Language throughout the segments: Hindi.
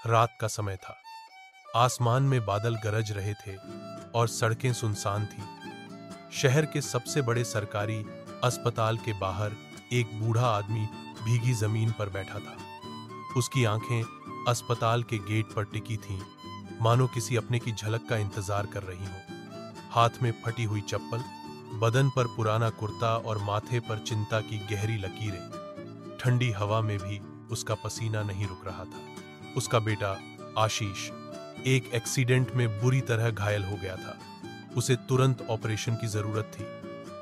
रात का समय था। आसमान में बादल गरज रहे थे और सड़कें सुनसान थी। शहर के सबसे बड़े सरकारी अस्पताल के बाहर एक बूढ़ा आदमी भीगी जमीन पर बैठा था। उसकी आंखें अस्पताल के गेट पर टिकी थीं, मानो किसी अपने की झलक का इंतजार कर रही हो। हाथ में फटी हुई चप्पल, बदन पर पुराना कुर्ता और माथे पर चिंता की गहरी लकीरें। ठंडी हवा में भी उसका पसीना नहीं रुक रहा था। उसका बेटा आशीष एक एक्सीडेंट में बुरी तरह घायल हो गया था। उसे तुरंत ऑपरेशन की जरूरत थी,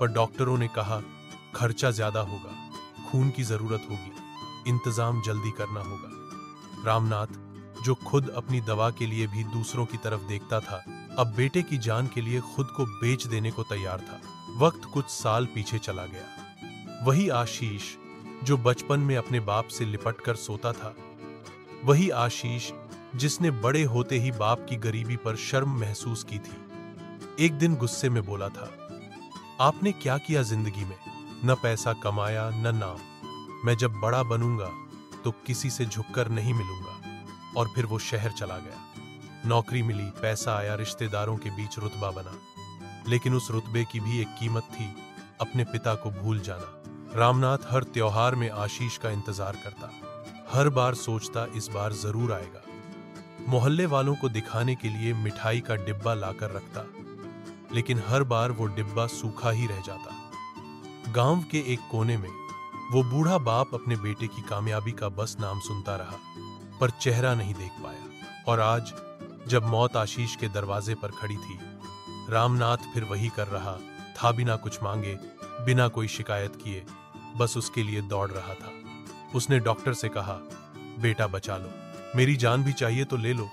पर डॉक्टरों ने कहा खर्चा ज्यादा होगा, खून की जरूरत होगी, इंतजाम जल्दी करना होगा। रामनाथ, जो खुद अपनी दवा के लिए भी दूसरों की तरफ देखता था, अब बेटे की जान के लिए खुद को बेच देने को तैयार था। वक्त कुछ साल पीछे चला गया। वही आशीष जो बचपन में अपने बाप से लिपट कर सोता था, वही आशीष जिसने बड़े होते ही बाप की गरीबी पर शर्म महसूस की थी, एक दिन गुस्से में बोला था, आपने क्या किया जिंदगी में? न पैसा कमाया न नाम। मैं जब बड़ा बनूंगा तो किसी से झुककर नहीं मिलूंगा। और फिर वो शहर चला गया। नौकरी मिली, पैसा आया, रिश्तेदारों के बीच रुतबा बना, लेकिन उस रुतबे की भी एक कीमत थी, अपने पिता को भूल जाना। रामनाथ हर त्योहार में आशीष का इंतजार करता, हर बार सोचता इस बार जरूर आएगा। मोहल्ले वालों को दिखाने के लिए मिठाई का डिब्बा लाकर रखता, लेकिन हर बार वो डिब्बा सूखा ही रह जाता। गांव के एक कोने में वो बूढ़ा बाप अपने बेटे की कामयाबी का बस नाम सुनता रहा, पर चेहरा नहीं देख पाया। और आज जब मौत आशीष के दरवाजे पर खड़ी थी, रामनाथ फिर वही कर रहा था, बिना कुछ मांगे, बिना कोई शिकायत किए, बस उसके लिए दौड़ रहा था। उसने डॉक्टर से कहा, बेटा बचा लो, मेरी जान भी चाहिए तो ले लो,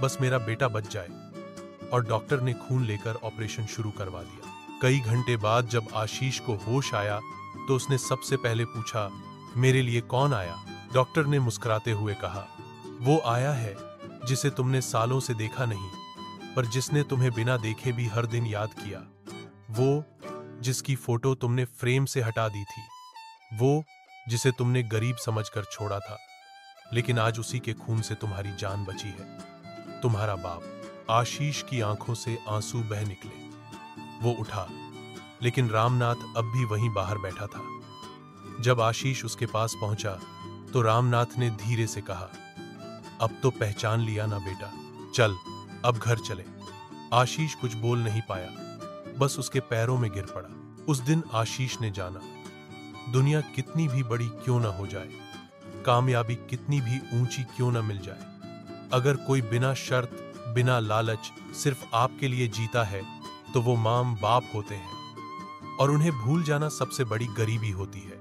बस मेरा बेटा बच जाए। और डॉक्टर ने खून लेकर ऑपरेशन शुरू करवा दिया। कई घंटे बाद जब आशीष को होश आया तो उसने सबसे पहले पूछा, मेरे लिए कौन आया? डॉक्टर ने मुस्कुराते हुए कहा, वो आया है जिसे तुमने सालों से देखा नहीं, पर जिसने तुम्हें बिना देखे भी हर दिन याद किया। वो जिसकी फोटो तुमने फ्रेम से हटा दी थी, वो जिसे तुमने गरीब समझकर छोड़ा था, लेकिन आज उसी के खून से तुम्हारी जान बची है। तुम्हारा बाप। आशीष की आंखों से आंसू बह निकले। वो उठा, लेकिन रामनाथ अब भी वहीं बाहर बैठा था। जब आशीष उसके पास पहुंचा तो रामनाथ ने धीरे से कहा, अब तो पहचान लिया ना बेटा, चल अब घर चले। आशीष कुछ बोल नहीं पाया, बस उसके पैरों में गिर पड़ा। उस दिन आशीष ने जाना, दुनिया कितनी भी बड़ी क्यों ना हो जाए, कामयाबी कितनी भी ऊंची क्यों ना मिल जाए, अगर कोई बिना शर्त, बिना लालच, सिर्फ आपके लिए जीता है तो वो मां बाप होते हैं, और उन्हें भूल जाना सबसे बड़ी गरीबी होती है।